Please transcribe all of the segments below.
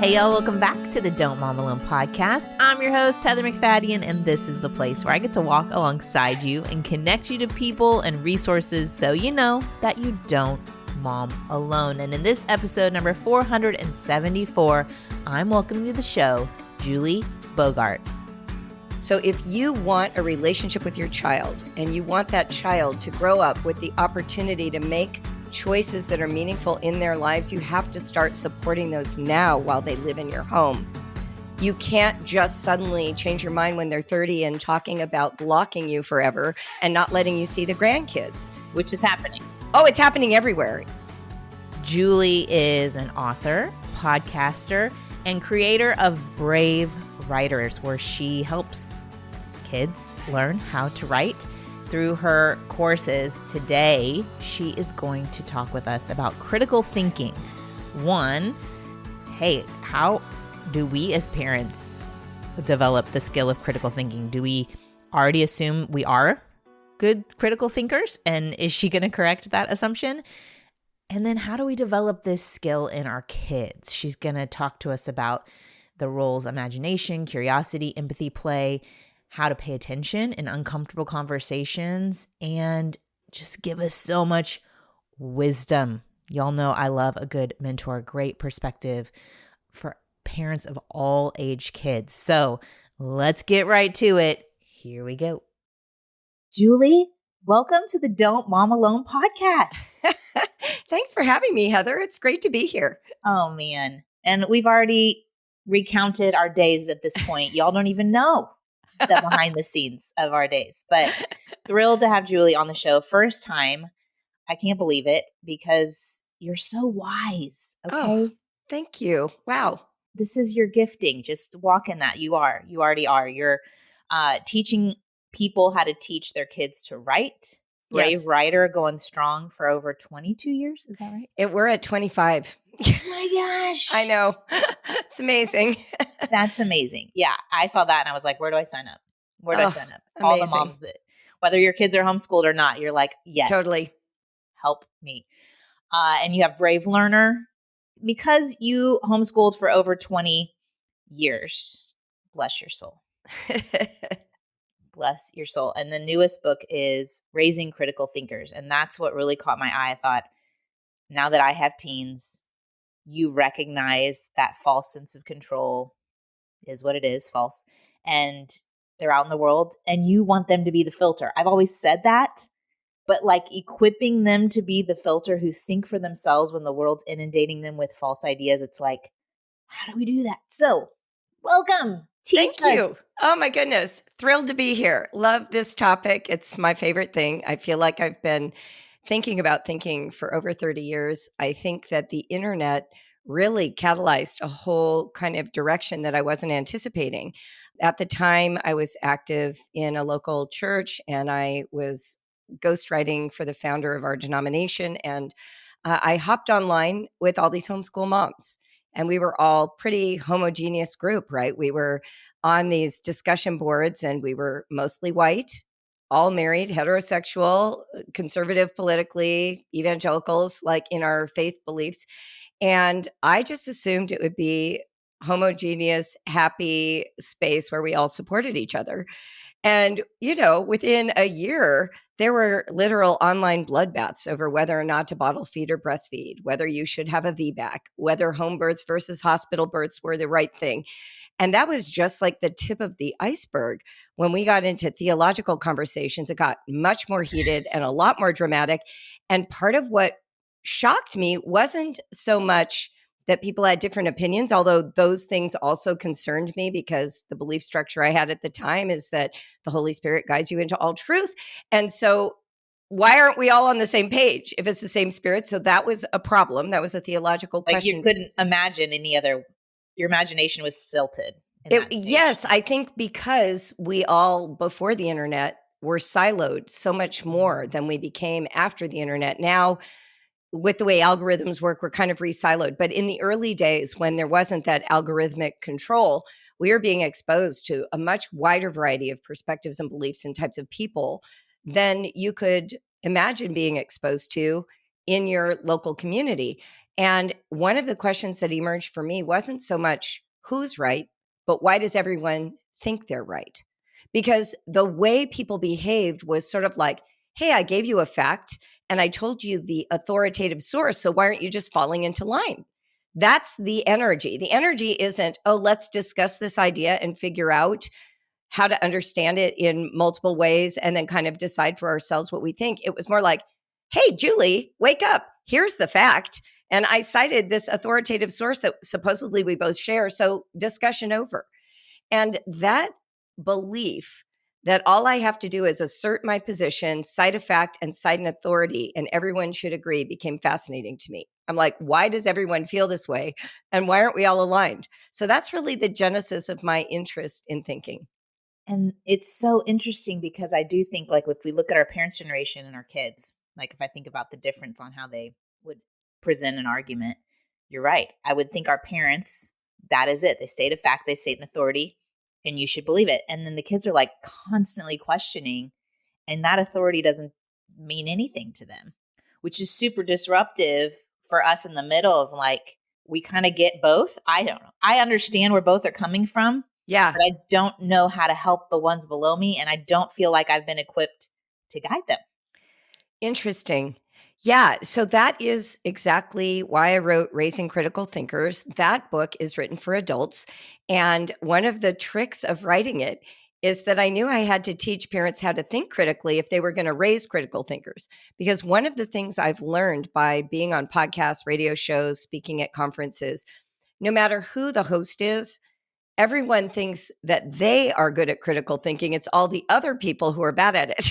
Hey, y'all, welcome back to the Don't Mom Alone podcast. I'm your host, Heather McFadden, and this is the place where I get to walk alongside you and connect you to people and resources so you know that you don't mom alone. And in this episode, number 474, I'm welcoming to the show, Julie Bogart. So if you want a relationship with your child and you want that child to grow up with the opportunity to make choices that are meaningful in their lives, you have to start supporting those now while they live in your home. You can't just suddenly change your mind when they're 30 and talking about blocking you forever and not letting you see the grandkids. Which is happening. Oh, it's happening everywhere. Julie is an author, podcaster, and creator of Brave Writers, where she helps kids learn how to write through her courses. Today, she is going to talk with us about critical thinking. One, hey, how do we as parents develop the skill of critical thinking? Do we already assume we are good critical thinkers? And is she going to correct that assumption? And then how do we develop this skill in our kids? She's going to talk to us about the roles imagination, curiosity, empathy play, how to pay attention in uncomfortable conversations, and just give us so much wisdom. Y'all know I love a good mentor, great perspective for parents of all age kids. So let's get right to it. Here we go. Julie, welcome to the Don't Mom Alone podcast. Thanks for having me, Heather. It's great to be here. Oh, man. And we've already recounted our days at this point. Y'all don't even know the behind the scenes of our days, but thrilled to have Julie on the show. First time. I can't believe it because you're so wise. Okay. Oh, thank you. Wow. This is your gifting. Just walk in that. You already are. You're teaching people how to teach their kids to write. Brave Yes. writer, going strong for over 22 years. Is that right? We're at 25. Oh my gosh. I know. It's amazing. That's amazing. Yeah. I saw that and I was like, where do I sign up? Where do I sign up? All the amazing. moms that, whether your kids are homeschooled or not, you're like, yes. Totally. Help me. And you have Brave Learner because you homeschooled for over 20 years. Bless your soul. Bless your soul. And the newest book is Raising Critical Thinkers. And that's what really caught my eye. I thought, now that I have teens, you recognize that false sense of control is what it is, false. And they're out in the world and you want them to be the filter. I've always said that, but like equipping them to be the filter who think for themselves when the world's inundating them with false ideas. It's like, how do we do that? So welcome. Teach Thank you. us. Oh my goodness. Thrilled to be here. Love this topic. It's my favorite thing. I feel like I've been thinking about thinking for over 30 years. I think that the internet really catalyzed a whole kind of direction that I wasn't anticipating. At the time, I was active in a local church and I was ghostwriting for the founder of our denomination. And I hopped online with all these homeschool moms. And we were all pretty homogeneous group, right? We were on these discussion boards and we were mostly white, all married, heterosexual, conservative politically, evangelicals, like in our faith beliefs. And I just assumed it would be homogeneous, happy space where we all supported each other. And, within a year, there were literal online bloodbaths over whether or not to bottle feed or breastfeed, whether you should have a VBAC, whether home births versus hospital births were the right thing. And that was just like the tip of the iceberg. When we got into theological conversations, it got much more heated and a lot more dramatic. And part of what shocked me wasn't so much that people had different opinions, although those things also concerned me because the belief structure I had at the time is that the Holy Spirit guides you into all truth. And so why aren't we all on the same page if it's the same Spirit? So that was a problem. That was a theological question. You couldn't imagine any other, your imagination was stilted. Yes, I think because we all, before the internet, were siloed so much more than we became after the internet. Now, with the way algorithms work, we're kind of re-siloed. But in the early days, when there wasn't that algorithmic control, we were being exposed to a much wider variety of perspectives and beliefs and types of people than you could imagine being exposed to in your local community. And one of the questions that emerged for me wasn't so much who's right, but why does everyone think they're right? Because the way people behaved was sort of like, hey, I gave you a fact and I told you the authoritative source. So why aren't you just falling into line? That's the energy. The energy isn't, oh, let's discuss this idea and figure out how to understand it in multiple ways and then kind of decide for ourselves what we think. It was more like, hey, Julie, wake up. Here's the fact. And I cited this authoritative source that supposedly we both share. So discussion over. And that belief that all I have to do is assert my position, cite a fact, and cite an authority, and everyone should agree became fascinating to me. I'm like, why does everyone feel this way? And why aren't we all aligned? So that's really the genesis of my interest in thinking. And it's so interesting because I do think, like, if we look at our parents' generation and our kids, like, if I think about the difference on how they would present an argument, you're right. I would think our parents, that is it. They state a fact, they state an authority, and you should believe it. And then the kids are like constantly questioning, and that authority doesn't mean anything to them, which is super disruptive for us in the middle of like, we kind of get both. I don't know. I understand where both are coming from, Yeah. but I don't know how to help the ones below me. And I don't feel like I've been equipped to guide them. Interesting. Yeah. So that is exactly why I wrote Raising Critical Thinkers. That book is written for adults. And one of the tricks of writing it is that I knew I had to teach parents how to think critically if they were going to raise critical thinkers. Because one of the things I've learned by being on podcasts, radio shows, speaking at conferences, no matter who the host is, everyone thinks that they are good at critical thinking. It's all the other people who are bad at it.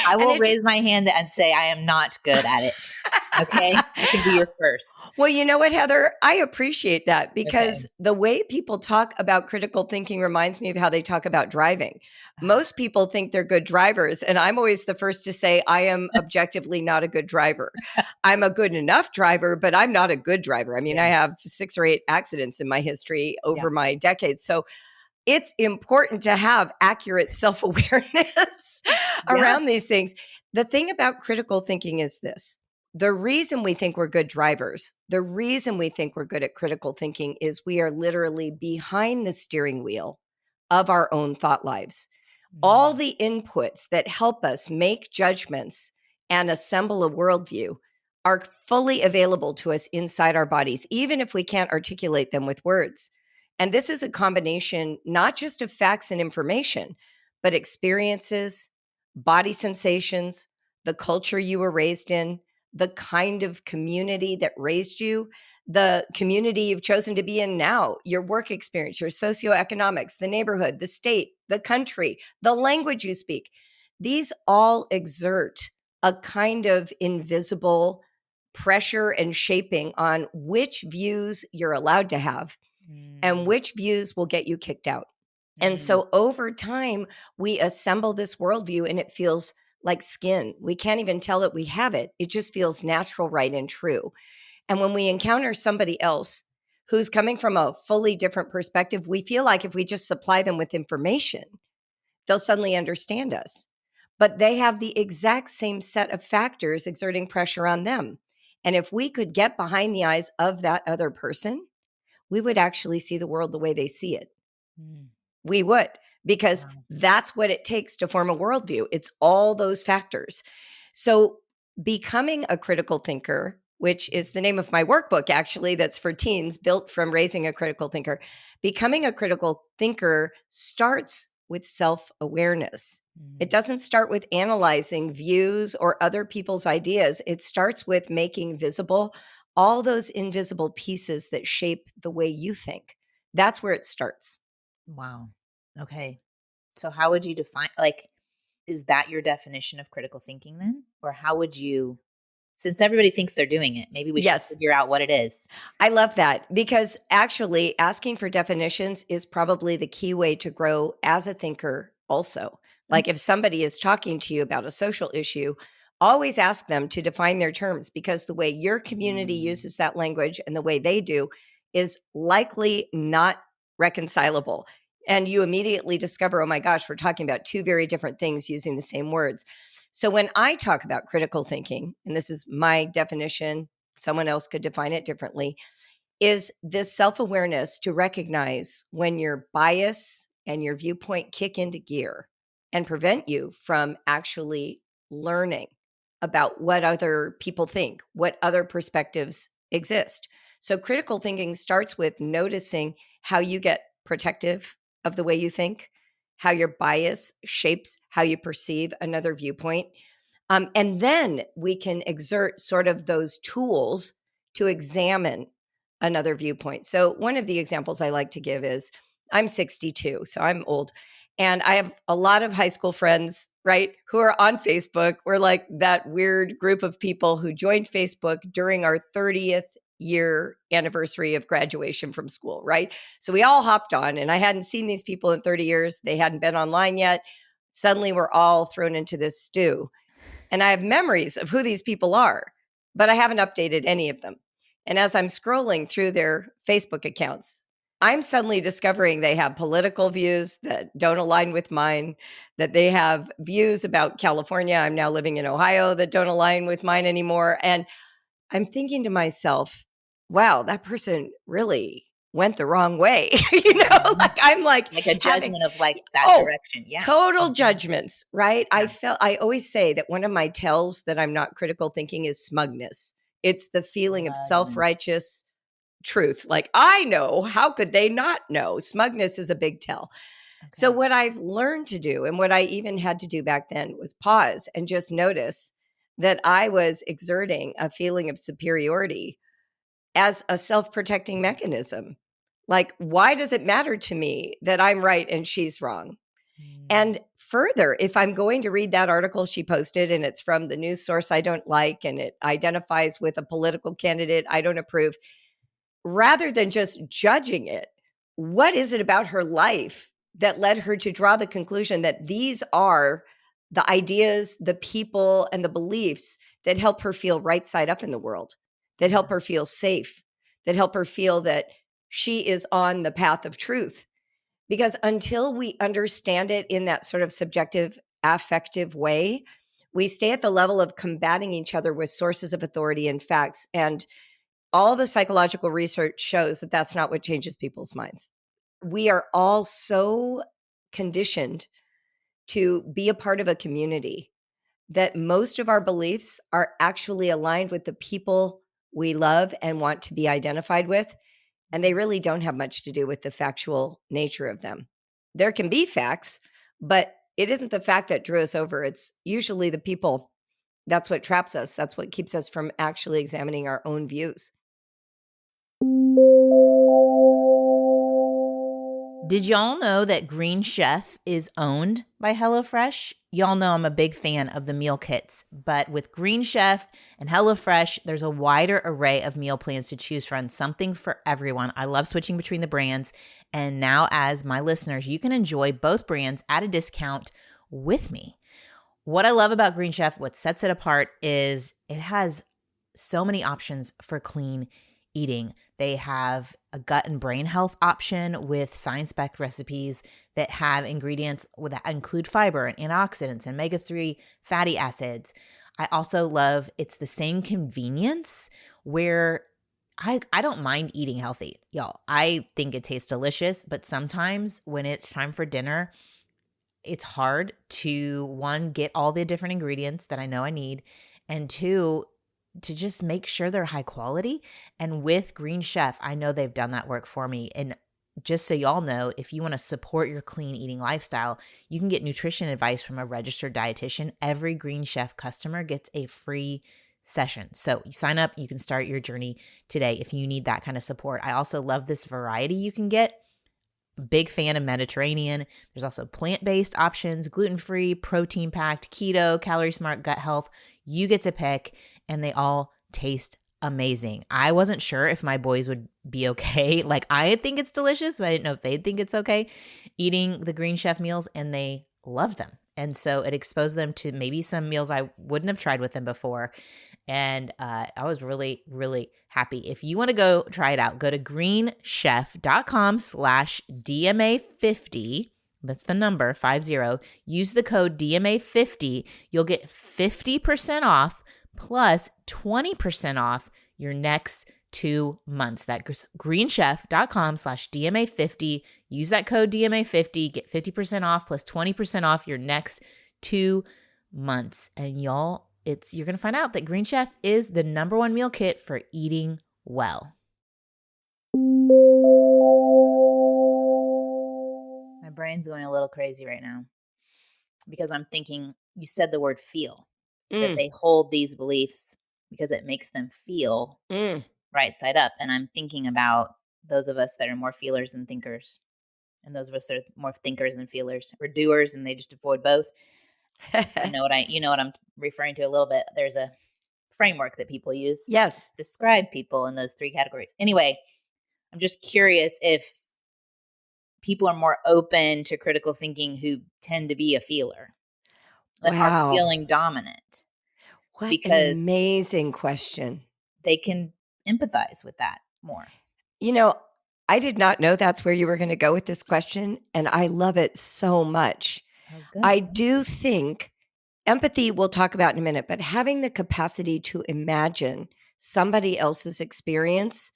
I will raise my hand and say I am not good at it. Okay. You can be your first. Well, you know what, Heather? I appreciate that because the way people talk about critical thinking reminds me of how they talk about driving. Most people think they're good drivers. And I'm always the first to say, I am objectively not a good driver. I'm a good enough driver, but I'm not a good driver. I mean, I have 6 or 8 accidents in my history over my decades. So it's important to have accurate self-awareness around these things. The thing about critical thinking is this. The reason we think we're good drivers, the reason we think we're good at critical thinking is we are literally behind the steering wheel of our own thought lives. All the inputs that help us make judgments and assemble a worldview are fully available to us inside our bodies, even if we can't articulate them with words. And this is a combination not just of facts and information, but experiences, body sensations, the culture you were raised in, the kind of community that raised you, the community you've chosen to be in now, your work experience, your socioeconomics, the neighborhood, the state, the country, the language you speak. These all exert a kind of invisible pressure and shaping on which views you're allowed to have and which views will get you kicked out. And so over time, we assemble this worldview and it feels like skin. We can't even tell that we have it. It just feels natural, right, and true. And when we encounter somebody else who's coming from a fully different perspective, we feel like if we just supply them with information, they'll suddenly understand us. But they have the exact same set of factors exerting pressure on them. And if we could get behind the eyes of that other person, we would actually see the world the way they see it. We would, because that's what it takes to form a worldview. It's all those factors. So becoming a critical thinker, which is the name of my workbook, actually, that's for teens, built from Raising a Critical Thinker. Becoming a critical thinker starts with self-awareness. It doesn't start with analyzing views or other people's ideas. It starts with making visible all those invisible pieces that shape the way you think. That's where it starts. Wow. Okay. So how would you define, like, is that your definition of critical thinking then? Or how would you, since everybody thinks they're doing it, maybe we should figure out what it is. I love that because actually asking for definitions is probably the key way to grow as a thinker also. Like if somebody is talking to you about a social issue, always ask them to define their terms because the way your community uses that language and the way they do is likely not reconcilable. And you immediately discover, oh my gosh, we're talking about 2 very different things using the same words. So when I talk about critical thinking, and this is my definition, someone else could define it differently, is this self-awareness to recognize when your bias and your viewpoint kick into gear and prevent you from actually learning about what other people think, what other perspectives exist. So critical thinking starts with noticing how you get protective of the way you think, how your bias shapes how you perceive another viewpoint. And then we can exert sort of those tools to examine another viewpoint. So one of the examples I like to give is I'm 62, so I'm old. And I have a lot of high school friends, right, who are on Facebook. We're like that weird group of people who joined Facebook during our 30th year anniversary of graduation from school, right? So we all hopped on, and I hadn't seen these people in 30 years. They hadn't been online yet. Suddenly we're all thrown into this stew. And I have memories of who these people are, but I haven't updated any of them. And as I'm scrolling through their Facebook accounts, I'm suddenly discovering they have political views that don't align with mine, that they have views about California. I'm now living in Ohio that don't align with mine anymore. And I'm thinking to myself, wow, that person really went the wrong way. Like I'm like a judgment of like that direction. Yeah. Total judgments, right? Yeah. I always say that one of my tells that I'm not critical thinking is smugness. It's the feeling of self-righteous truth. Like, I know, how could they not know? Smugness is a big tell. Okay. So what I've learned to do, and what I even had to do back then, was pause and just notice that I was exerting a feeling of superiority as a self-protecting mechanism. Like, why does it matter to me that I'm right and she's wrong? And further, if I'm going to read that article she posted and it's from the news source I don't like and it identifies with a political candidate I don't approve, rather than just judging it, what is it about her life that led her to draw the conclusion that these are the ideas, the people, and the beliefs that help her feel right side up in the world, that help her feel safe, that help her feel that she is on the path of truth? Because until we understand it in that sort of subjective, affective way, we stay at the level of combating each other with sources of authority and facts. And all the psychological research shows that that's not what changes people's minds. We are all so conditioned to be a part of a community that most of our beliefs are actually aligned with the people we love and want to be identified with. And they really don't have much to do with the factual nature of them. There can be facts, but it isn't the fact that drew us over. It's usually the people. That's what traps us. That's what keeps us from actually examining our own views. Did y'all know that Green Chef is owned by HelloFresh? Y'all know I'm a big fan of the meal kits, but with Green Chef and HelloFresh, there's a wider array of meal plans to choose from, something for everyone. I love switching between the brands, and now as my listeners, you can enjoy both brands at a discount with me. What I love about Green Chef, what sets it apart, is it has so many options for clean eating. They have a gut and brain health option with science-backed recipes that have ingredients that include fiber and antioxidants and omega-3 fatty acids. I also love it's the same convenience where I don't mind eating healthy, y'all. I think it tastes delicious, but sometimes when it's time for dinner, it's hard to, one, get all the different ingredients that I know I need, and two, to just make sure they're high quality. And with Green Chef, I know they've done that work for me. And just so y'all know, if you want to support your clean eating lifestyle, you can get nutrition advice from a registered dietitian. Every Green Chef customer gets a free session. So you sign up, you can start your journey today if you need that kind of support. I also love this variety you can get. Big fan of Mediterranean. There's also plant-based options, gluten-free, protein-packed, keto, calorie-smart, gut health. You get to pick, and they all taste amazing. I wasn't sure if my boys would be okay. Like, I think it's delicious, but I didn't know if they'd think it's okay eating the Green Chef meals, and they love them. And so it exposed them to maybe some meals I wouldn't have tried with them before. And I was really, really happy. If you want to go try it out, go to greenchef.com/DMA50. That's the number 50. Use the code DMA50. You'll get 50% off plus 20% off your next 2 months. That's greenchef.com/DMA50. Use that code DMA50, get 50% off plus 20% off your next 2 months. And y'all, you're going to find out that Green Chef is the #1 meal kit for eating well. My brain's going a little crazy right now because I'm thinking, you said the word feel, that they hold these beliefs because it makes them feel right side up. And I'm thinking about those of us that are more feelers than thinkers, and those of us that are more thinkers than feelers, or doers, and they just avoid both. You know what I'm referring to a little bit. There's a framework that people use to describe people in those 3 categories. Anyway, I'm just curious if people are more open to critical thinking who tend to be a feeler, that are feeling dominant. What because an amazing question. They can empathize with that more. You know, I did not know that's where you were going to go with this question, and I love it so much. Oh, good. I do think empathy we'll talk about in a minute, but having the capacity to imagine somebody else's experience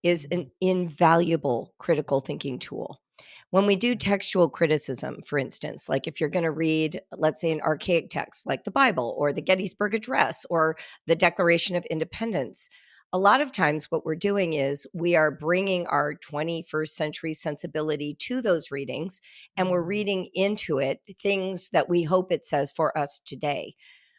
is an invaluable critical thinking tool. When we do textual criticism, for instance, like if you're going to read, let's say, an archaic text like the Bible or the Gettysburg Address or the Declaration of Independence, a lot of times what we're doing is we are bringing our 21st century sensibility to those readings, and we're reading into it things that we hope it says for us today.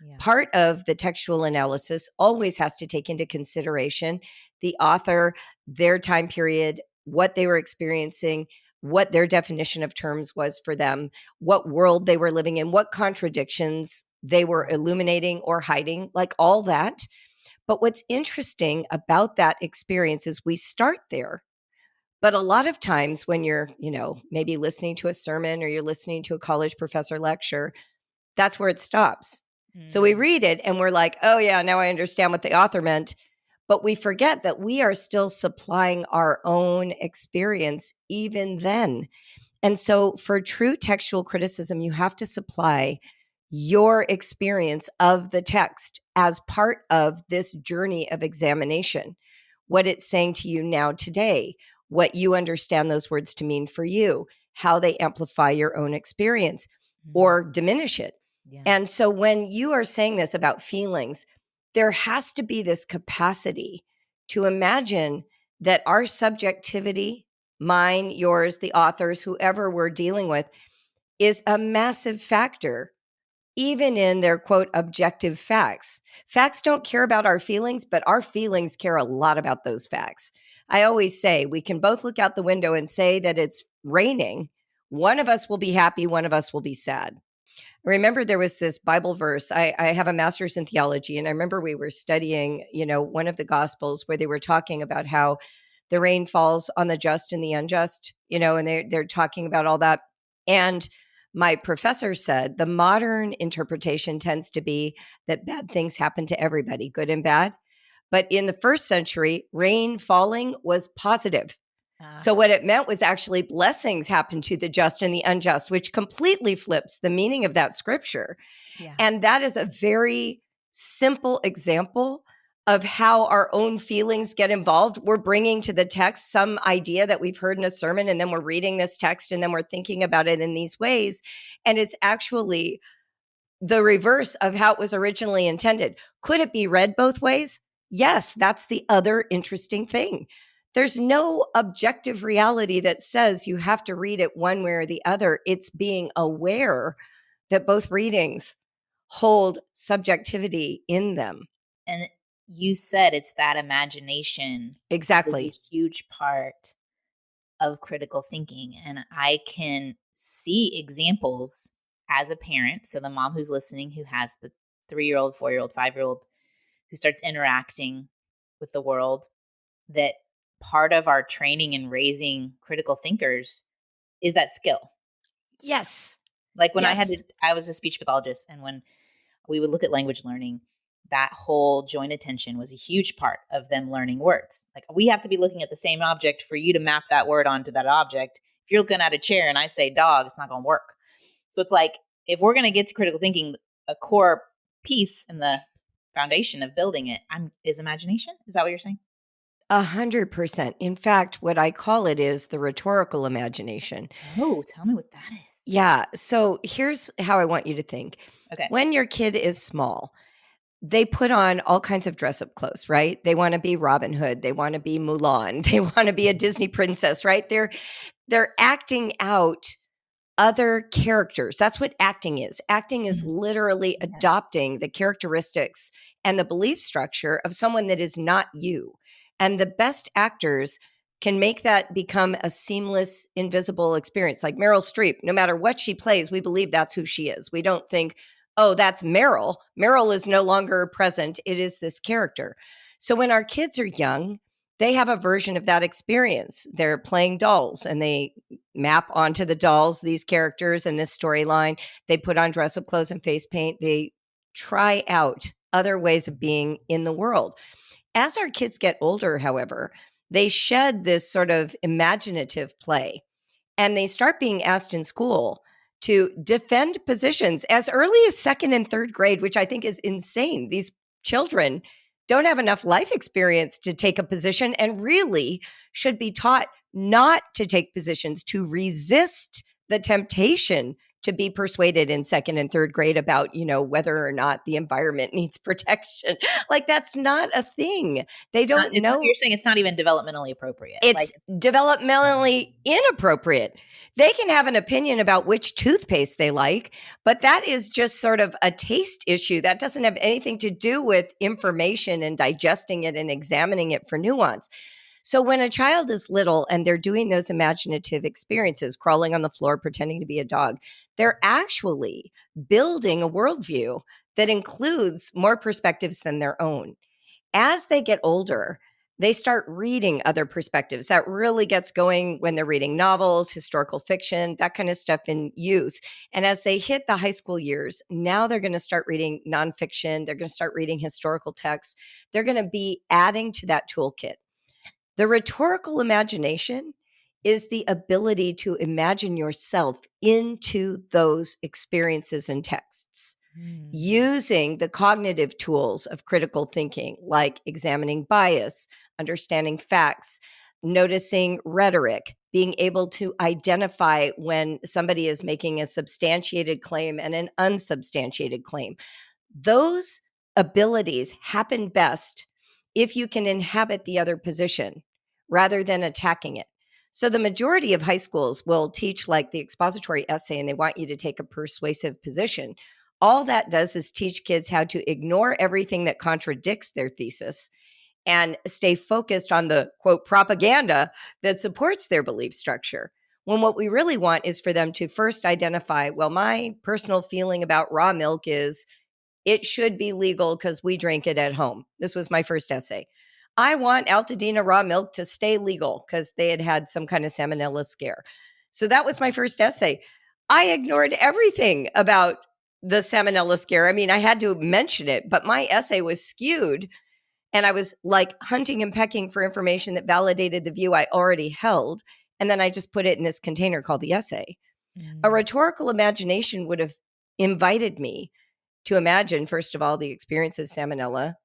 Yeah. Part of the textual analysis always has to take into consideration the author, their time period, what they were experiencing, what their definition of terms was for them, what world they were living in, what contradictions they were illuminating or hiding, like all that. But what's interesting about that experience is we start there. But a lot of times when you're, maybe listening to a sermon or you're listening to a college professor lecture, that's where it stops. So we read it and we're like, oh yeah, now I understand what the author meant. But we forget that we are still supplying our own experience even then. And so for true textual criticism, you have to supply your experience of the text as part of this journey of examination, what it's saying to you now today, what you understand those words to mean for you, how they amplify your own experience or diminish it. Yeah. And so when you are saying this about feelings, there has to be this capacity to imagine that our subjectivity, mine, yours, the authors, whoever we're dealing with, is a massive factor, even in their, quote, objective facts. Facts don't care about our feelings, but our feelings care a lot about those facts. I always say we can both look out the window and say that it's raining. One of us will be happy, one of us will be sad. I remember there was this Bible verse. I have a master's in theology, and I remember we were studying, one of the Gospels where they were talking about how the rain falls on the just and the unjust, and they're talking about all that. And my professor said the modern interpretation tends to be that bad things happen to everybody, good and bad. But in the first century, rain falling was positive. So what it meant was actually blessings happen to the just and the unjust, which completely flips the meaning of that scripture. Yeah. And that is a very simple example of how our own feelings get involved. We're bringing to the text some idea that we've heard in a sermon, and then we're reading this text, and then we're thinking about it in these ways. And it's actually the reverse of how it was originally intended. Could it be read both ways? Yes, that's the other interesting thing. There's no objective reality that says you have to read it one way or the other. It's being aware that both readings hold subjectivity in them. And you said it's that imagination. Exactly. Is a huge part of critical thinking. And I can see examples as a parent. So the mom who's listening, who has the 3-year-old, 4-year-old, 5-year-old, who starts interacting with the world, that part of our training and raising critical thinkers is that skill. Yes. Like when I was a speech pathologist, and when we would look at language learning, that whole joint attention was a huge part of them learning words. Like we have to be looking at the same object for you to map that word onto that object. If you're looking at a chair and I say dog, it's not going to work. So it's like, if we're going to get to critical thinking, a core piece in the foundation of building it is imagination. Is that what you're saying? 100%. In fact, what I call it is the rhetorical imagination. Oh, tell me what that is. Yeah. So here's how I want you to think. Okay. When your kid is small, they put on all kinds of dress up clothes, right? They want to be Robin Hood. They want to be Mulan. They want to be a Disney princess, right? They're acting out other characters. That's what acting is. Acting is literally adopting the characteristics and the belief structure of someone that is not you. And the best actors can make that become a seamless, invisible experience. Like Meryl Streep, no matter what she plays, we believe that's who she is. We don't think, oh, that's Meryl. Meryl is no longer present. It is this character. So when our kids are young, they have a version of that experience. They're playing dolls and they map onto the dolls these characters and this storyline. They put on dress up clothes and face paint. They try out other ways of being in the world. As our kids get older, however, they shed this sort of imaginative play and they start being asked in school to defend positions as early as second and third grade, which I think is insane. These children don't have enough life experience to take a position and really should be taught not to take positions, to resist the temptation to be persuaded in second and third grade about, whether or not the environment needs protection. Like that's not a thing. They don't know. You're saying it's not even developmentally appropriate. It's developmentally inappropriate. They can have an opinion about which toothpaste they like, but that is just sort of a taste issue. That doesn't have anything to do with information and digesting it and examining it for nuance. So when a child is little and they're doing those imaginative experiences, crawling on the floor, pretending to be a dog, they're actually building a worldview that includes more perspectives than their own. As they get older, they start reading other perspectives. That really gets going when they're reading novels, historical fiction, that kind of stuff in youth. And as they hit the high school years, now they're going to start reading nonfiction. They're going to start reading historical texts. They're going to be adding to that toolkit. The rhetorical imagination is the ability to imagine yourself into those experiences and texts using the cognitive tools of critical thinking, like examining bias, understanding facts, noticing rhetoric, being able to identify when somebody is making a substantiated claim and an unsubstantiated claim. Those abilities happen best if you can inhabit the other position rather than attacking it. So the majority of high schools will teach like the expository essay and they want you to take a persuasive position. All that does is teach kids how to ignore everything that contradicts their thesis and stay focused on the quote propaganda that supports their belief structure. When what we really want is for them to first identify, well, my personal feeling about raw milk is it should be legal because we drink it at home. This was my first essay. I want Altadena raw milk to stay legal because they had had some kind of salmonella scare. So that was my first essay. I ignored everything about the salmonella scare. I mean, I had to mention it, but my essay was skewed and I was like hunting and pecking for information that validated the view I already held. And then I just put it in this container called the essay. A rhetorical imagination would have invited me to imagine, first of all, the experience of salmonella,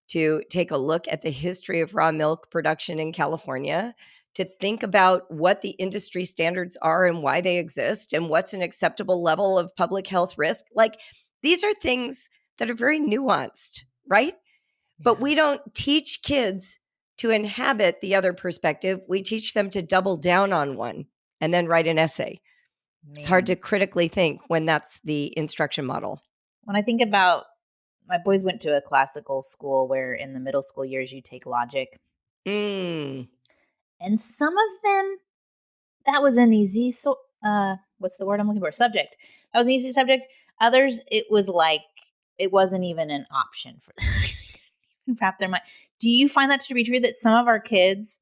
to take a look at the history of raw milk production in California, to think about what the industry standards are and why they exist and what's an acceptable level of public health risk. Like these are things that are very nuanced, right? Yeah. But we don't teach kids to inhabit the other perspective. We teach them to double down on one and then write an essay. It's hard to critically think when that's the instruction model. When I think about my boys went to a classical school where in the middle school years you take logic. And some of them, that was an easy, what's the word I'm looking for? Subject. That was an easy subject. Others, it was like, it wasn't even an option for them. Wrap their mind. Do you find that to be true that some of our kids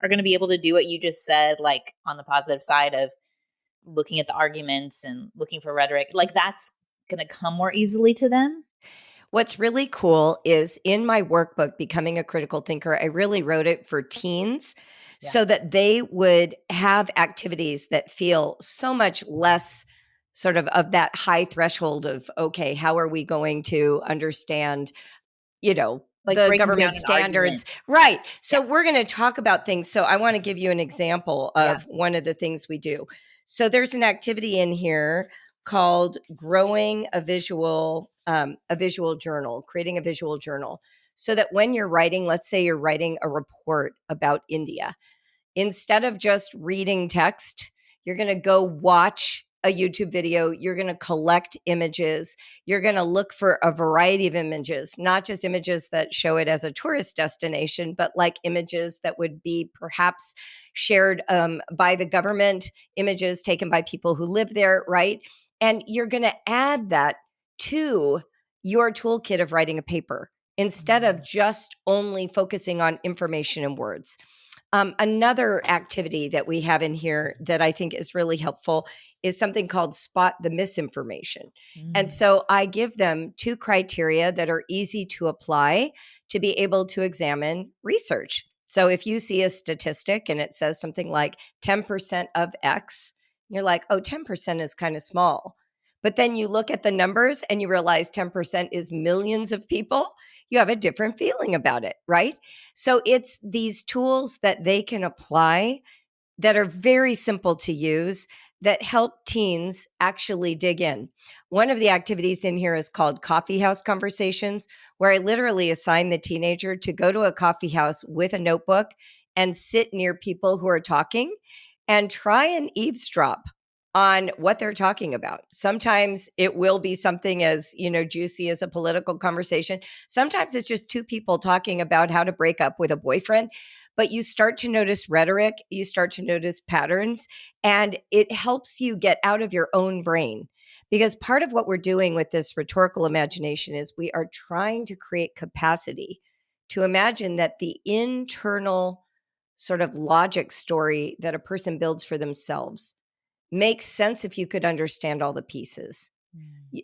are going to be able to do what you just said, like on the positive side of looking at the arguments and looking for rhetoric, like that's going to come more easily to them? What's really cool is in my workbook, Becoming a Critical Thinker, I really wrote it for teens so that they would have activities that feel so much less sort of that high threshold of, okay, how are we going to understand Like the breaking down government an standards. argument. Right. So we're going to talk about things. So I want to give you an example of one of the things we do. So there's an activity in here called growing a visual journal, creating a visual journal. So that when you're writing, let's say you're writing a report about India, instead of just reading text, you're going to go watch a YouTube video. You're going to collect images. You're going to look for a variety of images, not just images that show it as a tourist destination, but like images that would be perhaps shared by the government, images taken by people who live there, right? And you're going to add that to your toolkit of writing a paper instead of just only focusing on information and words. Another activity that we have in here that I think is really helpful is something called Spot the Misinformation. And so I give them 2 criteria that are easy to apply to be able to examine research. So if you see a statistic and it says something like 10% of X, you're like, oh, 10% is kind of small. But then you look at the numbers and you realize 10% is millions of people. You have a different feeling about it, right? So it's these tools that they can apply that are very simple to use that help teens actually dig in. One of the activities in here is called Coffee House Conversations, where I literally assign the teenager to go to a coffee house with a notebook and sit near people who are talking and try and eavesdrop on what they're talking about. Sometimes it will be something as, juicy as a political conversation. Sometimes it's just 2 people talking about how to break up with a boyfriend, but you start to notice rhetoric, you start to notice patterns, and it helps you get out of your own brain. Because part of what we're doing with this rhetorical imagination is we are trying to create capacity to imagine that the internal sort of logic story that a person builds for themselves makes sense if you could understand all the pieces.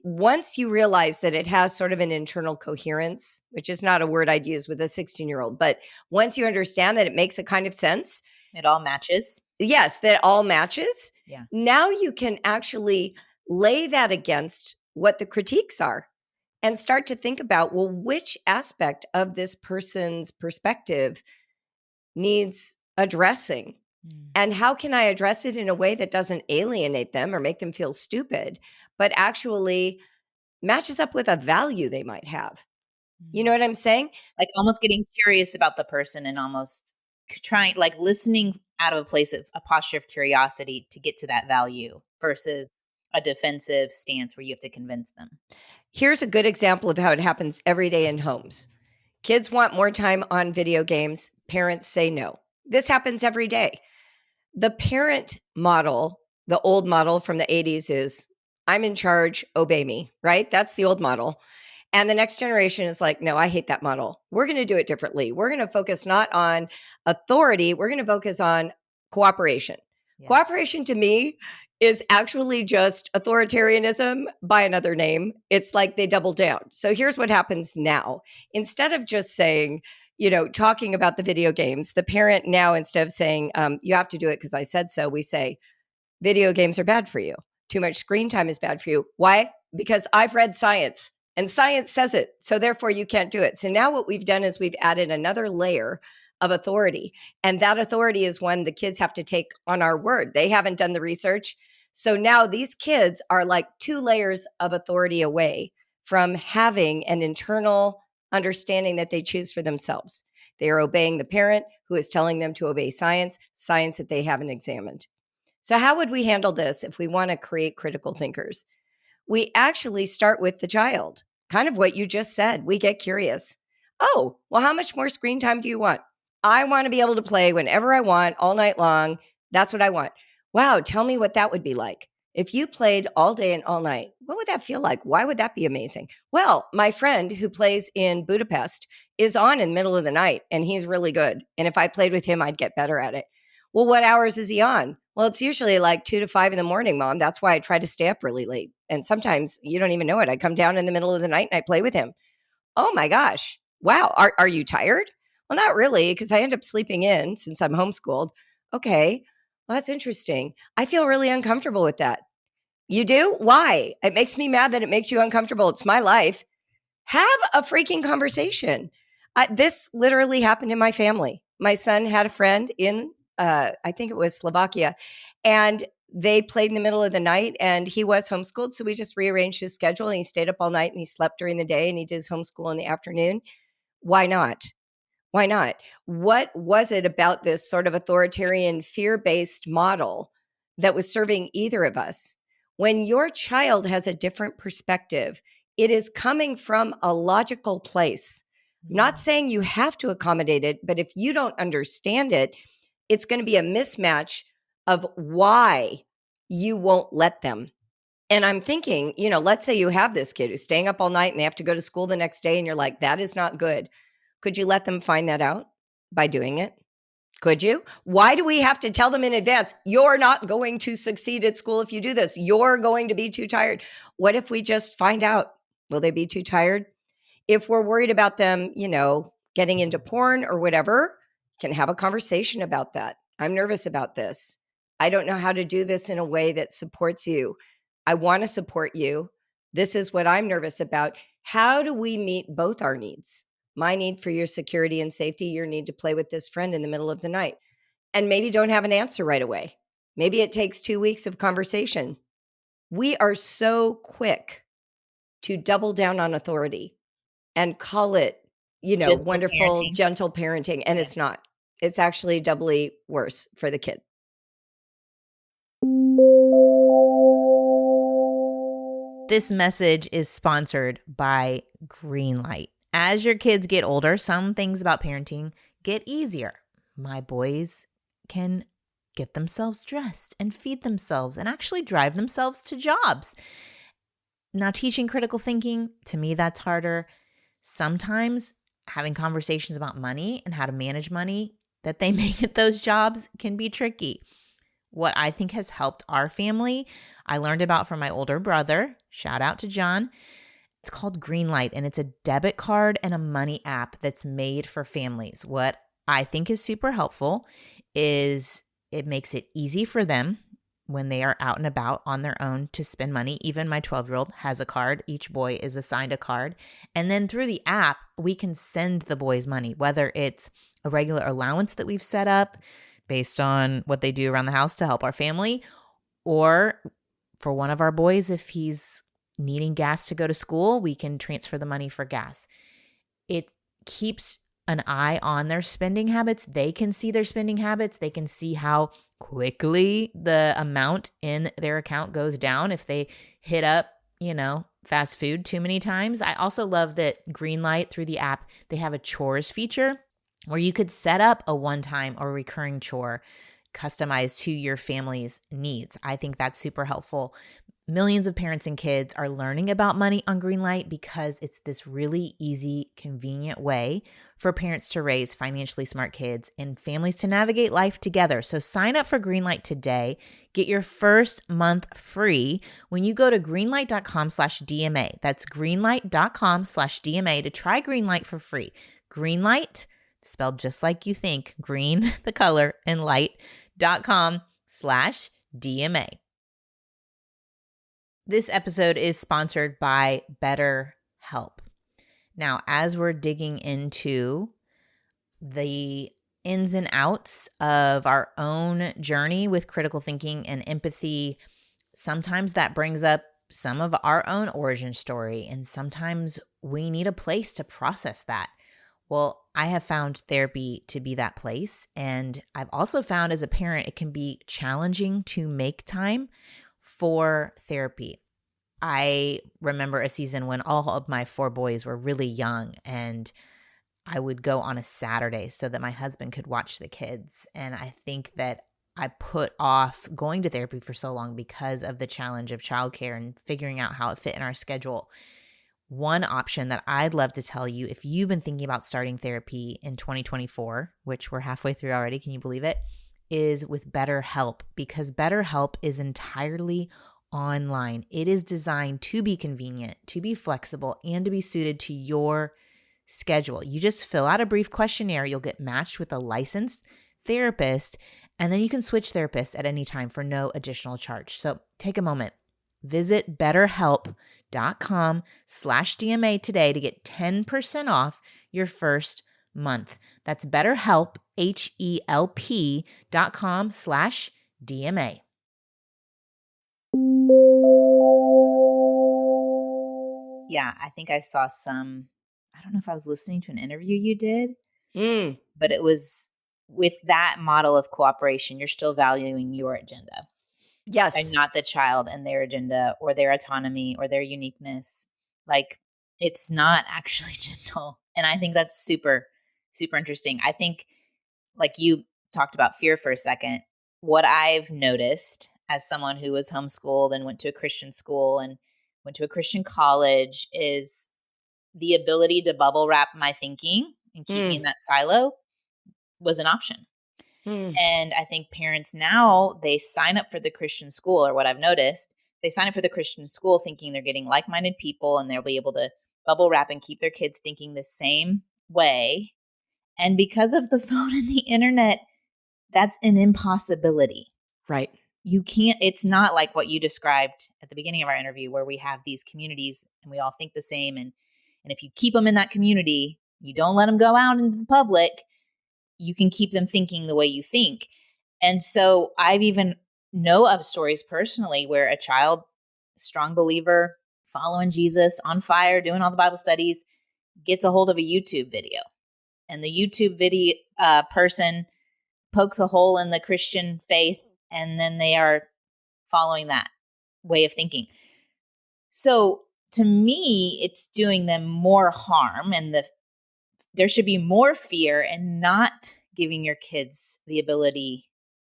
Once you realize that it has sort of an internal coherence, which is not a word I'd use with a 16-year-old, but once you understand that it makes a kind of sense. It all matches. Yes, that all matches. Yeah. Now you can actually lay that against what the critiques are and start to think about, well, which aspect of this person's perspective needs addressing? And how can I address it in a way that doesn't alienate them or make them feel stupid, but actually matches up with a value they might have? You know what I'm saying? Like almost getting curious about the person and almost trying, like listening out of a place of a posture of curiosity to get to that value versus a defensive stance where you have to convince them. Here's a good example of how it happens every day in homes. Kids want more time on video games. Parents say no. This happens every day. The parent model, the old model from the 80s is, I'm in charge, obey me, right? That's the old model. And the next generation is like, no, I hate that model. We're going to do it differently. We're going to focus not on authority. We're going to focus on cooperation. Yes. Cooperation to me is actually just authoritarianism by another name. It's like they double down. So here's what happens now. Instead of just saying, talking about the video games, the parent now, instead of saying, you have to do it because I said so, we say, video games are bad for you. Too much screen time is bad for you. Why? Because I've read science and science says it. So therefore you can't do it. So now what we've done is we've added another layer of authority. And that authority is one the kids have to take on our word. They haven't done the research. So now these kids are like 2 layers of authority away from having an internal understanding that they choose for themselves. They are obeying the parent who is telling them to obey science that they haven't examined. So how would we handle this if we want to create critical thinkers? We actually start with the child, kind of what you just said. We get curious. Oh, well, how much more screen time do you want? I want to be able to play whenever I want, all night long. That's what I want. Wow, tell me what that would be like. If you played all day and all night, what would that feel like? Why would that be amazing? Well, my friend who plays in Budapest is on in the middle of the night, and he's really good. And if I played with him, I'd get better at it. Well, what hours is he on? Well, it's usually like 2 to 5 in the morning, Mom. That's why I try to stay up really late. And sometimes you don't even know it. I come down in the middle of the night and I play with him. Oh my gosh. Wow. Are you tired? Well, not really, because I end up sleeping in since I'm homeschooled. Okay. Well, that's interesting. I feel really uncomfortable with that. You do? Why? It makes me mad that it makes you uncomfortable. It's my life. Have a freaking conversation. This literally happened in my family. My son had a friend in, I think it was Slovakia, and they played in the middle of the night, and he was homeschooled. So we just rearranged his schedule, and he stayed up all night and he slept during the day and he did his homeschool in the afternoon. Why not? Why not? What was it about this sort of authoritarian, fear based model that was serving either of us? When your child has a different perspective, it is coming from a logical place. I'm not saying you have to accommodate it, but if you don't understand it, it's going to be a mismatch of why you won't let them. And I'm thinking, let's say you have this kid who's staying up all night and they have to go to school the next day, and you're like, that is not good. Could you let them find that out by doing it? Could you? Why do we have to tell them in advance, you're not going to succeed at school if you do this? You're going to be too tired. What if we just find out? Will they be too tired? If we're worried about them, getting into porn or whatever, can have a conversation about that. I'm nervous about this. I don't know how to do this in a way that supports you. I want to support you. This is what I'm nervous about. How do we meet both our needs? My need for your security and safety, your need to play with this friend in the middle of the night. And maybe don't have an answer right away. Maybe it takes 2 weeks of conversation. We are so quick to double down on authority and call it, Gentle wonderful, parenting. gentle parenting. And it's not. It's actually doubly worse for the kid. This message is sponsored by Greenlight. As your kids get older, some things about parenting get easier. My boys can get themselves dressed and feed themselves and actually drive themselves to jobs. Now, teaching critical thinking, to me, that's harder. Sometimes having conversations about money and how to manage money that they make at those jobs can be tricky. What I think has helped our family, I learned about from my older brother. Shout out to John. It's called Greenlight, and it's a debit card and a money app that's made for families. What I think is super helpful is it makes it easy for them when they are out and about on their own to spend money. Even my 12-year-old has a card. Each boy is assigned a card. And then through the app, we can send the boys money, whether it's a regular allowance that we've set up based on what they do around the house to help our family, or for one of our boys, if he's needing gas to go to school, we can transfer the money for gas. It keeps an eye on their spending habits. They can see their spending habits. They can see how quickly the amount in their account goes down if they hit up, fast food too many times. I also love that Greenlight, through the app, they have a chores feature where you could set up a one-time or recurring chore customized to your family's needs. I think that's super helpful. Millions of parents and kids are learning about money on Greenlight because it's this really easy, convenient way for parents to raise financially smart kids and families to navigate life together. So sign up for Greenlight today. Get your first month free when you go to greenlight.com/DMA. That's greenlight.com/DMA to try Greenlight for free. Greenlight, spelled just like you think, green, the color, and light.com/DMA. This episode is sponsored by BetterHelp. Now, as we're digging into the ins and outs of our own journey with critical thinking and empathy, sometimes that brings up some of our own origin story, and sometimes we need a place to process that. Well, I have found therapy to be that place, and I've also found as a parent it can be challenging to make time for therapy. I remember a season when all of my 4 boys were really young, and I would go on a Saturday so that my husband could watch the kids. And I think that I put off going to therapy for so long because of the challenge of childcare and figuring out how it fit in our schedule. One option that I'd love to tell you, if you've been thinking about starting therapy in 2024, which we're halfway through already, can you believe it, is with BetterHelp, because BetterHelp is entirely online. It is designed to be convenient, to be flexible, and to be suited to your schedule. You just fill out a brief questionnaire. You'll get matched with a licensed therapist, and then you can switch therapists at any time for no additional charge. So take a moment. Visit betterhelp.com/DMA today to get 10% off your first month. That's BetterHelp, HELP.com/DMA. Yeah, I think I saw I don't know if I was listening to an interview you did, but it was with that model of cooperation, you're still valuing your agenda. Yes. And not the child and their agenda or their autonomy or their uniqueness. Like, it's not actually gentle. And I think that's super, super interesting. I think, like you talked about fear for a second, what I've noticed as someone who was homeschooled and went to a Christian school and went to a Christian college is the ability to bubble wrap my thinking and keep me in that silo was an option. And I think parents now, they sign up for the Christian school, or what I've noticed, they sign up for the Christian school thinking they're getting like-minded people and they'll be able to bubble wrap and keep their kids thinking the same way. And because of the phone and the internet, that's an impossibility. Right. You can't, it's not like what you described at the beginning of our interview where we have these communities and we all think the same. And if you keep them in that community, you don't let them go out into the public, you can keep them thinking the way you think. And so I've even know of stories personally where a child, strong believer, following Jesus, on fire, doing all the Bible studies, gets a hold of a YouTube video. And the YouTube video person pokes a hole in the Christian faith, and then they are following that way of thinking. So to me, it's doing them more harm, and there should be more fear and not giving your kids the ability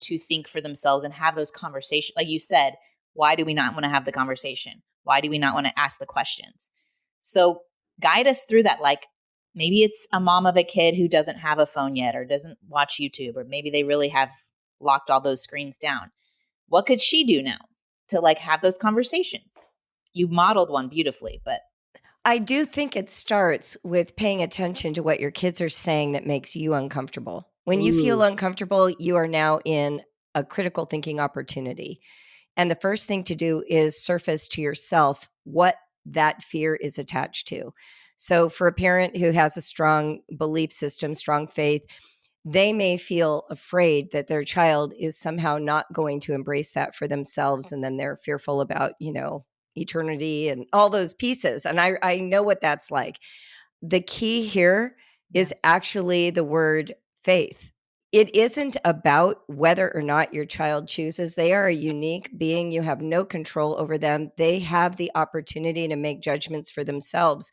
to think for themselves and have those conversations. Like you said, why do we not want to have the conversation? Why do we not want to ask the questions? So guide us through that. Like, maybe it's a mom of a kid who doesn't have a phone yet or doesn't watch YouTube, or maybe they really have locked all those screens down. What could she do now to like have those conversations? You modeled one beautifully, but I do think it starts with paying attention to what your kids are saying that makes you uncomfortable. When you feel uncomfortable, you are now in a critical thinking opportunity. And the first thing to do is surface to yourself what that fear is attached to. So for a parent who has a strong belief system, strong faith, they may feel afraid that their child is somehow not going to embrace that for themselves. And then they're fearful about, eternity and all those pieces. And I know what that's like. The key here is actually the word faith. It isn't about whether or not your child chooses. They are a unique being. You have no control over them. They have the opportunity to make judgments for themselves,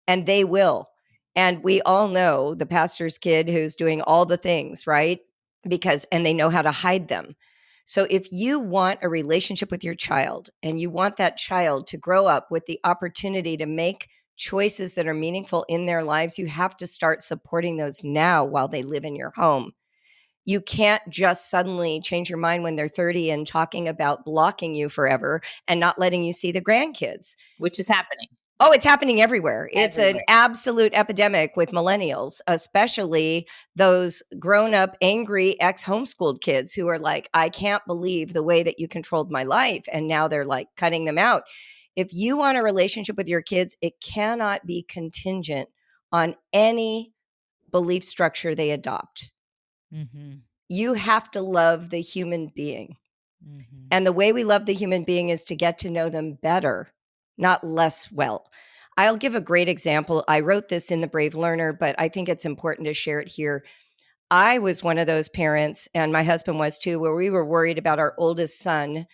and they will. And we all know the pastor's kid who's doing all the things, right? And they know how to hide them. So if you want a relationship with your child and you want that child to grow up with the opportunity to make choices that are meaningful in their lives, you have to start supporting those now while they live in your home. You can't just suddenly change your mind when they're 30 and talking about blocking you forever and not letting you see the grandkids. Which is happening. Oh, it's happening everywhere. It's an absolute epidemic with millennials, especially those grown-up, angry, ex-homeschooled kids who are like, I can't believe the way that you controlled my life. And now they're like cutting them out. If you want a relationship with your kids, it cannot be contingent on any belief structure they adopt. Mm-hmm. You have to love the human being. Mm-hmm. And the way we love the human being is to get to know them better, not less well. I'll give a great example. I wrote this in The Brave Learner, but I think it's important to share it here. I was one of those parents, and my husband was too, where we were worried about our oldest son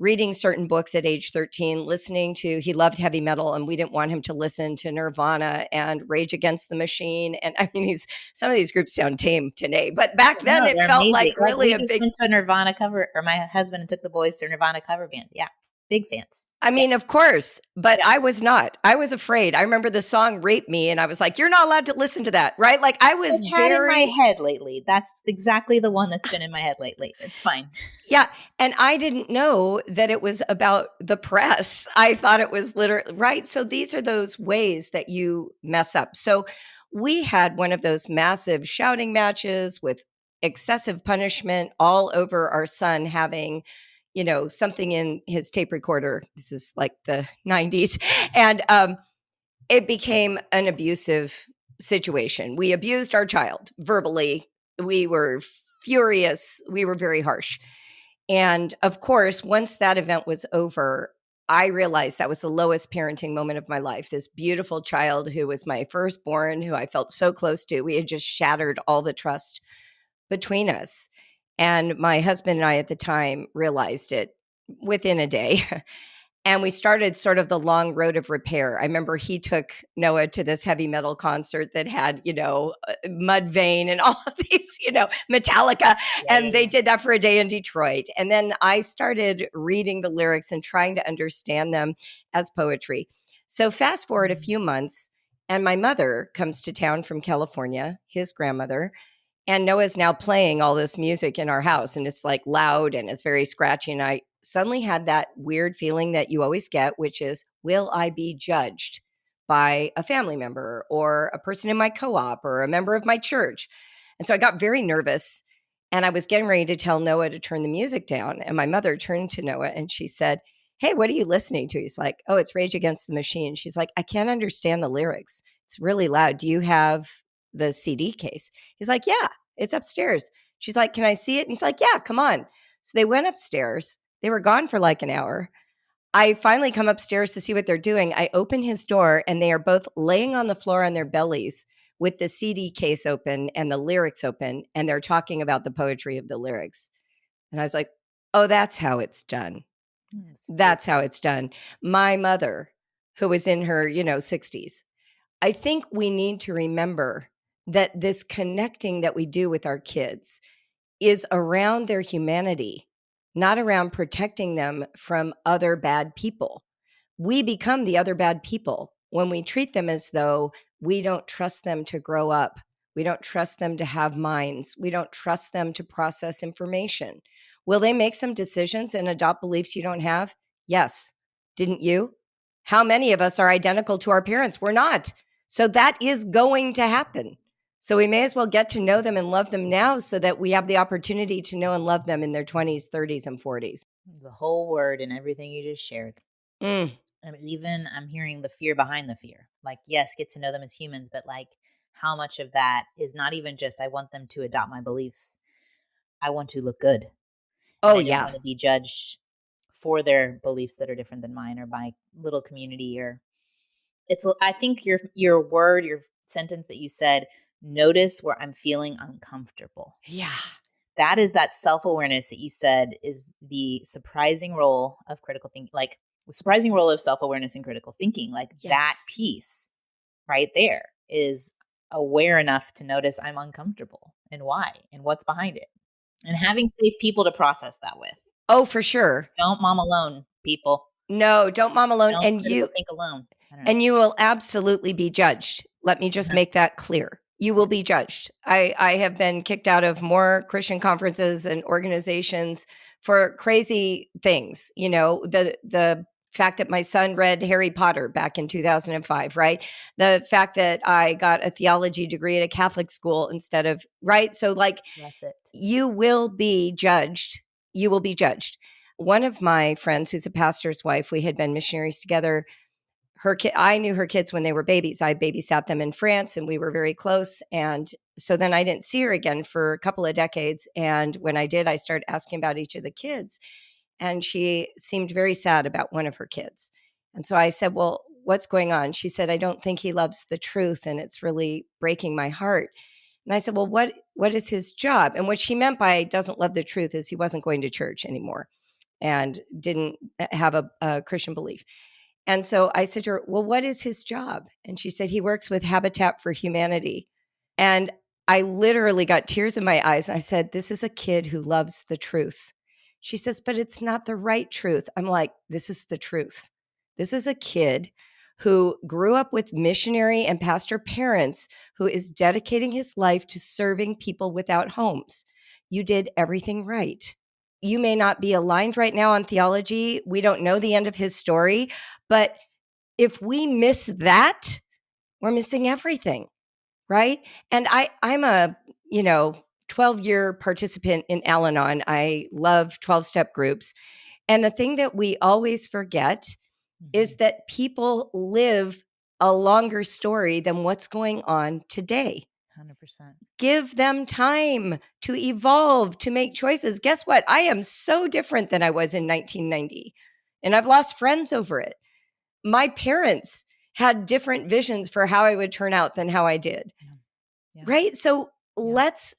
reading certain books at age 13, he loved heavy metal, and we didn't want him to listen to Nirvana and Rage Against the Machine. And I mean, some of these groups sound tame today, but back then it felt amazing. like really we just went to a Nirvana cover, or my husband took the boys to a Nirvana cover band. Yeah. Big fans. I mean, of course, but I was not. I was afraid. I remember the song Rape Me, and I was like, you're not allowed to listen to that, right? Like I was had in my head lately. That's exactly the one that's been in my head lately. It's fine. Yeah. And I didn't know that it was about the press. I thought it was literally, right? So these are those ways that you mess up. So we had one of those massive shouting matches with excessive punishment all over our son having something in his tape recorder. This is like the 90s. And it became an abusive situation. We abused our child verbally. We were furious. We were very harsh. And of course, once that event was over, I realized that was the lowest parenting moment of my life. This beautiful child who was my firstborn, who I felt so close to, we had just shattered all the trust between us. And my husband and I at the time realized it within a day. And we started sort of the long road of repair. I remember he took Noah to this heavy metal concert that had, Mudvayne and all of these, Metallica. And they did that for a day in Detroit. And then I started reading the lyrics and trying to understand them as poetry. So fast forward a few months, and my mother comes to town from California, his grandmother. And Noah's now playing all this music in our house, and it's like loud and it's very scratchy. And I suddenly had that weird feeling that you always get, which is, will I be judged by a family member or a person in my co-op or a member of my church? And so I got very nervous, and I was getting ready to tell Noah to turn the music down. And my mother turned to Noah and she said, "Hey, what are you listening to?" He's like, "Oh, it's Rage Against the Machine." She's like, "I can't understand the lyrics. It's really loud. Do you have the CD case?" He's like, "Yeah, it's upstairs." She's like, "Can I see it?" And he's like, "Yeah, come on." So they went upstairs. They were gone for like an hour. I finally come upstairs to see what they're doing. I open his door, and they are both laying on the floor on their bellies with the CD case open and the lyrics open, and they're talking about the poetry of the lyrics. And I was like, oh, that's how it's done. That's how it's done. My mother, who was in her, 60s, I think we need to remember that this connecting that we do with our kids is around their humanity, not around protecting them from other bad people. We become the other bad people when we treat them as though we don't trust them to grow up. We don't trust them to have minds. We don't trust them to process information. Will they make some decisions and adopt beliefs you don't have? Yes. Didn't you? How many of us are identical to our parents? We're not. So that is going to happen. So we may as well get to know them and love them now so that we have the opportunity to know and love them in their 20s, 30s, and 40s. The whole word and everything you just shared. And even I'm hearing the fear behind the fear. Like, yes, get to know them as humans, but like how much of that is not even just I want them to adopt my beliefs. I want to look good. Oh, and I don't yeah. want to be judged for their beliefs that are different than mine or my little community. Or it's, I think your word, your sentence that you said, notice where I'm feeling uncomfortable. Yeah. That is that self-awareness that you said is the surprising role of critical thinking, like the surprising role of self-awareness in critical thinking. Like that piece right there is aware enough to notice I'm uncomfortable and why and what's behind it. And having safe people to process that with. Oh, for sure. Don't mom alone, people. No, don't mom alone. Don't And critical think alone. and you will absolutely be judged. Let me just make that clear. You will be judged. I have been kicked out of more Christian conferences and organizations for crazy things. The fact that my son read Harry Potter back in 2005, right? The fact that I got a theology degree at a Catholic school instead of, right? So like, you will be judged. You will be judged. One of my friends who's a pastor's wife, we had been missionaries together. I knew her kids when they were babies. I babysat them in France and we were very close. And so then I didn't see her again for a couple of decades. And when I did, I started asking about each of the kids. And she seemed very sad about one of her kids. And so I said, well, what's going on? She said, I don't think he loves the truth and it's really breaking my heart. And I said, well, what is his job? And what she meant by doesn't love the truth is he wasn't going to church anymore and didn't have a Christian belief. And so I said to her, well, what is his job? And she said, he works with Habitat for Humanity. And I literally got tears in my eyes. And I said, this is a kid who loves the truth. She says, but it's not the right truth. I'm like, this is the truth. This is a kid who grew up with missionary and pastor parents who is dedicating his life to serving people without homes. You did everything right. You may not be aligned right now on theology. We don't know the end of his story. But if we miss that, we're missing everything, right? And I'm a, 12-year participant in Al-Anon. I love 12-step groups. And the thing that we always forget is that people live a longer story than what's going on today. 100%. Give them time to evolve, to make choices. Guess what? I am so different than I was in 1990, and I've lost friends over it. My parents had different visions for how I would turn out than how I did. Yeah. Right? So let's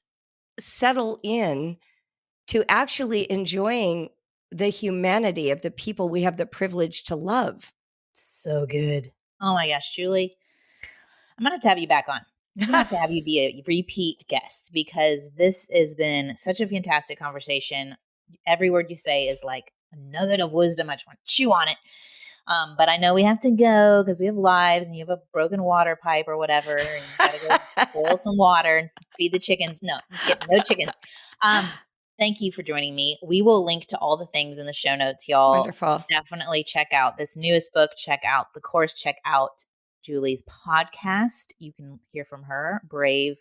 settle in to actually enjoying the humanity of the people we have the privilege to love. So good. Oh my gosh, Julie, I'm going to have you back on. I'm going to have you be a repeat guest because this has been such a fantastic conversation. Every word you say is like a nugget of wisdom. I just want to chew on it. But I know we have to go because we have lives and you have a broken water pipe or whatever. And you got to go boil some water and feed the chickens. No, I'm just kidding. No chickens. Thank you for joining me. We will link to all the things in the show notes, y'all. Wonderful. Definitely check out this newest book. Check out the course. Check out Julie's podcast. You can hear from her. Brave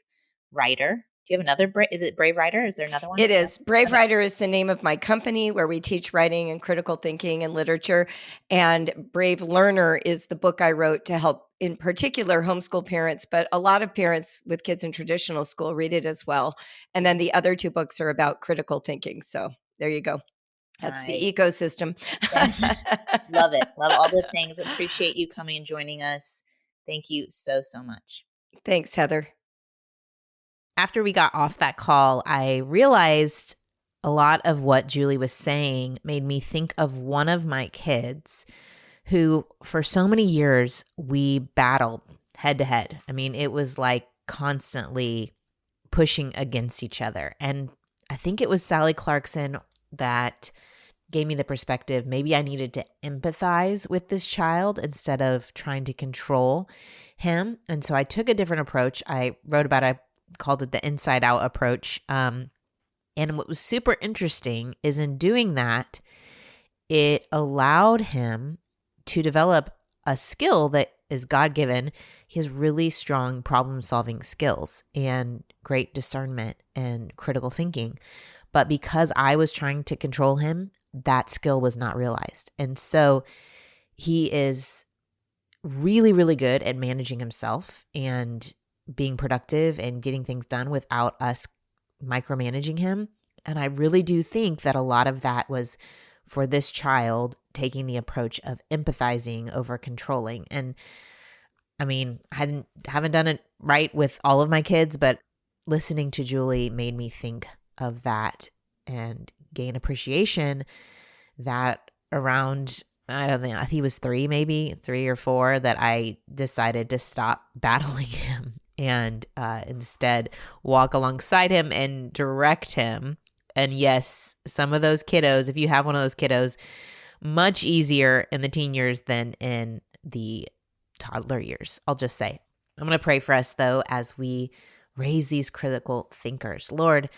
Writer. Do you have another? Is it Brave Writer? Is there another one? It is. Brave Writer is the name of my company where we teach writing and critical thinking and literature. And Brave Learner is the book I wrote to help, in particular, homeschool parents, but a lot of parents with kids in traditional school read it as well. And then the other two books are about critical thinking. So there you go. That's the ecosystem. Yes. Love it. Love all the things. Appreciate you coming and joining us. Thank you so, so much. Thanks, Heather. After we got off that call, I realized a lot of what Julie was saying made me think of one of my kids who, for so many years, we battled head to head. I mean, it was like constantly pushing against each other. And I think it was Sally Clarkson that gave me the perspective. Maybe I needed to empathize with this child instead of trying to control him. And so I took a different approach. I wrote about it. I called it the inside out approach. And what was super interesting is in doing that, it allowed him to develop a skill that is God-given. He has really strong problem-solving skills and great discernment and critical thinking. But because I was trying to control him, that skill was not realized. And so he is really, really good at managing himself and being productive and getting things done without us micromanaging him. And I really do think that a lot of that was for this child taking the approach of empathizing over controlling. And I mean, I haven't done it right with all of my kids, but listening to Julie made me think of that and gain appreciation that around, I don't think, I think he was 3 or 4, that I decided to stop battling him and instead walk alongside him and direct him. And yes, some of those kiddos, if you have one of those kiddos, much easier in the teen years than in the toddler years, I'll just say. I'm going to pray for us, though, as we raise these critical thinkers. Lord,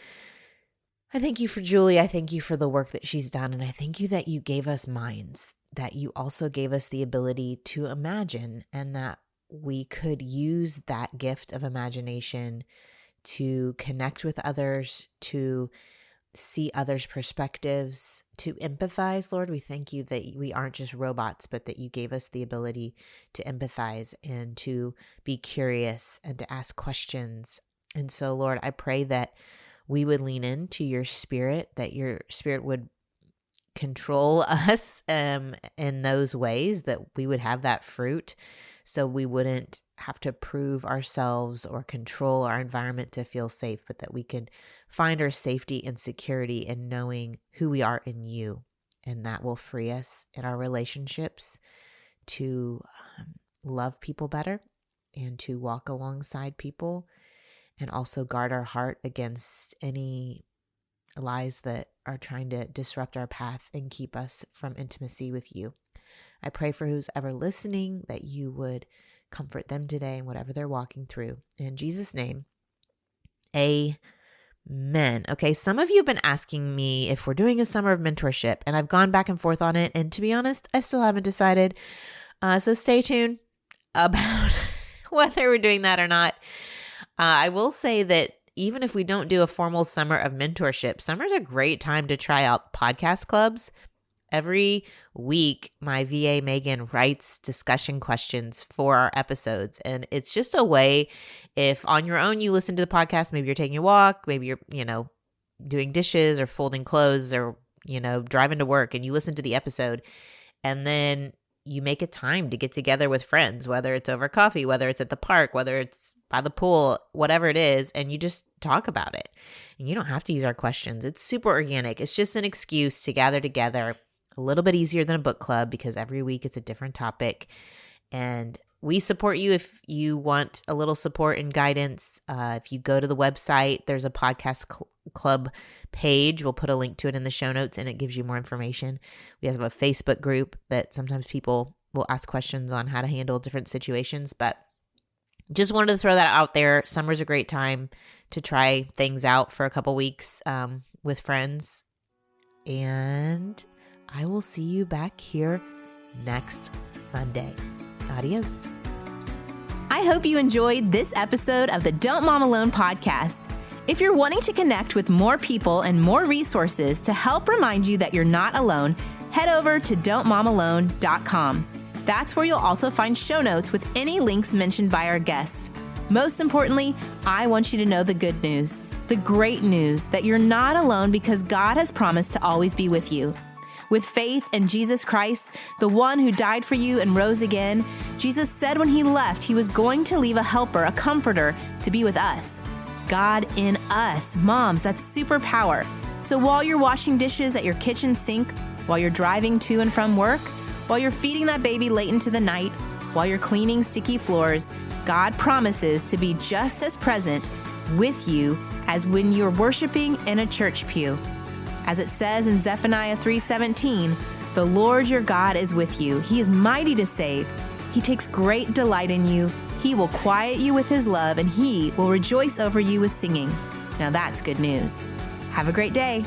I thank you for Julie. I thank you for the work that she's done. And I thank you that you gave us minds, that you also gave us the ability to imagine, and that we could use that gift of imagination to connect with others, to see others' perspectives, to empathize. Lord, we thank you that we aren't just robots, but that you gave us the ability to empathize and to be curious and to ask questions. And so, Lord, I pray that we would lean into your spirit, that your spirit would control us in those ways, that we would have that fruit so we wouldn't have to prove ourselves or control our environment to feel safe, but that we could find our safety and security in knowing who we are in you. And that will free us in our relationships to love people better and to walk alongside people, and also guard our heart against any lies that are trying to disrupt our path and keep us from intimacy with you. I pray for who's ever listening, that you would comfort them today in whatever they're walking through. In Jesus' name, amen. Okay, some of you have been asking me if we're doing a summer of mentorship, and I've gone back and forth on it. And to be honest, I still haven't decided. So stay tuned about whether we're doing that or not. I will say that even if we don't do a formal summer of mentorship, summer's a great time to try out podcast clubs. Every week, my VA, Megan, writes discussion questions for our episodes. And it's just a way, if on your own you listen to the podcast, maybe you're taking a walk, maybe you're, doing dishes or folding clothes or, driving to work, and you listen to the episode, and then you make a time to get together with friends, whether it's over coffee, whether it's at the park, whether it's by the pool, whatever it is, and you just talk about it. And you don't have to use our questions. It's super organic. It's just an excuse to gather together, a little bit easier than a book club because every week it's a different topic. And we support you if you want a little support and guidance. If you go to the website, there's a podcast club page. We'll put a link to it in the show notes, and it gives you more information. We have a Facebook group that sometimes people will ask questions on how to handle different situations, but just wanted to throw that out there. Summer's a great time to try things out for a couple weeks with friends. And I will see you back here next Monday. Adios. I hope you enjoyed this episode of the Don't Mom Alone podcast. If you're wanting to connect with more people and more resources to help remind you that you're not alone, head over to don'tmomalone.com. That's where you'll also find show notes with any links mentioned by our guests. Most importantly, I want you to know the good news, the great news that you're not alone because God has promised to always be with you. With faith in Jesus Christ, the one who died for you and rose again, Jesus said when he left, he was going to leave a helper, a comforter, to be with us. God in us. Moms, that's superpower. So while you're washing dishes at your kitchen sink, while you're driving to and from work, while you're feeding that baby late into the night, while you're cleaning sticky floors, God promises to be just as present with you as when you're worshiping in a church pew. As it says in Zephaniah 3:17, the Lord your God is with you. He is mighty to save. He takes great delight in you. He will quiet you with his love, and he will rejoice over you with singing. Now that's good news. Have a great day.